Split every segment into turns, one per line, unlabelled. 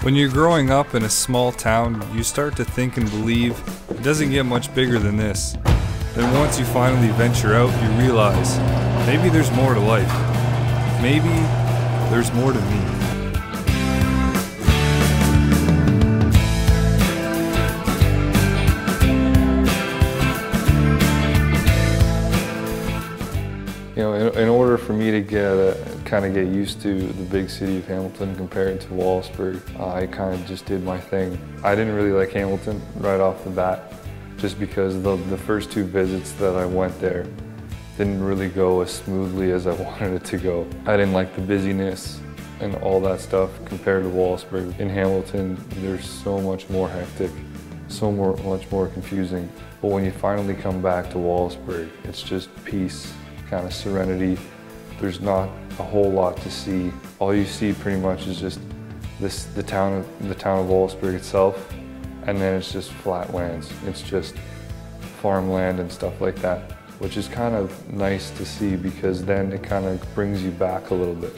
When you're growing up in a small town, you start to think and believe it doesn't get much bigger than this. Then once you finally venture out, you realize maybe there's more to life. Maybe there's more to me.
You know, in order for me to kind of get used to the big city of Hamilton compared to Wallaceburg, I kind of just did my thing. I didn't really like Hamilton right off the bat, just because the first two visits that I went there didn't really go as smoothly as I wanted it to go. I didn't like the busyness and all that stuff compared to Wallaceburg. In Hamilton, there's so much more hectic, much more confusing. But when you finally come back to Wallaceburg, it's just peace, kind of serenity. There's not a whole lot to see. All you see pretty much is just the town of Wallaceburg itself, and then it's just flat lands. It's just farmland and stuff like that, which is kind of nice to see because then it kind of brings you back a little bit.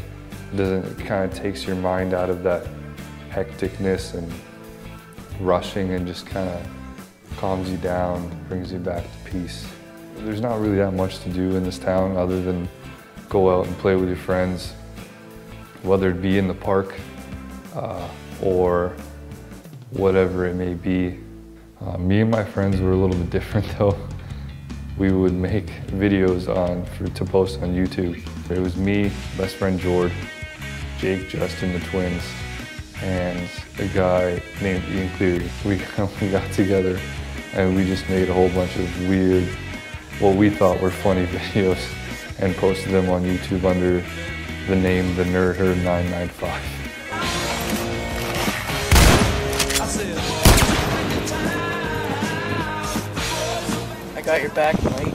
It kind of takes your mind out of that hecticness and rushing and just kind of calms you down, brings you back to peace. There's not really that much to do in this town other than go out and play with your friends, whether it be in the park or whatever it may be. Me and my friends were a little bit different though. We would make videos to post on YouTube. It was me, best friend George, Jake, Justin, the twins, and a guy named Ian Cleary. We got together and we just made a whole bunch of weird, what we thought were funny videos and posted them on YouTube under the name The Nerd Herd 995.
I got your back, Mike.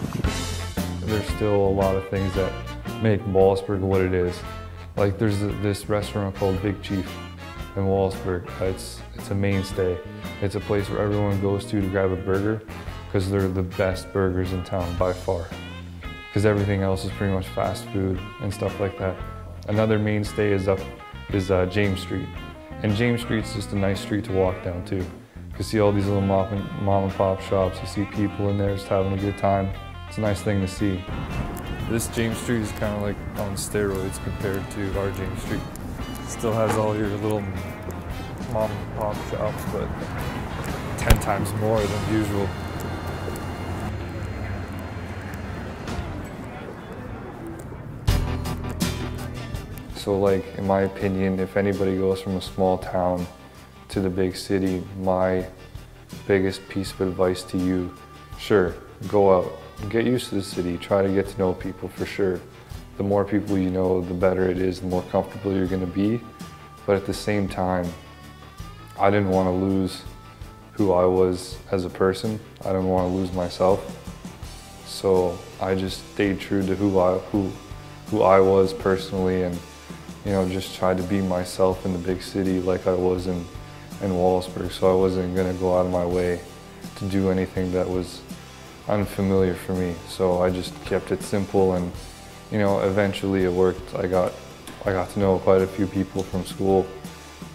There's still a lot of things that make Wallaceburg what it is. Like there's this restaurant called Big Chief in Wallaceburg. It's a mainstay. It's a place where everyone goes to grab a burger because they're the best burgers in town by far. Because everything else is pretty much fast food and stuff like that. Another mainstay is James Street. And James Street's just a nice street to walk down too. You see all these little mom and pop shops, you see people in there just having a good time. It's a nice thing to see.
This James Street is kind of like on steroids compared to our James Street. Still has all your little mom and pop shops, but 10 times more than usual.
So like, in my opinion, if anybody goes from a small town to the big city, my biggest piece of advice to you, sure, go out, get used to the city, try to get to know people for sure. The more people you know, the better it is, the more comfortable you're gonna be. But at the same time, I didn't want to lose who I was as a person. I didn't want to lose myself. So I just stayed true to who I was personally, and just tried to be myself in the big city like I was in Wallaceburg. So I wasn't gonna go out of my way to do anything that was unfamiliar for me. So I just kept it simple, and eventually it worked. I got to know quite a few people from school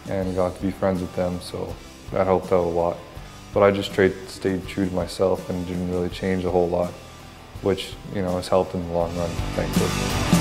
and got to be friends with them, so that helped out a lot. But I just stayed true to myself and didn't really change a whole lot, which has helped in the long run, thankfully.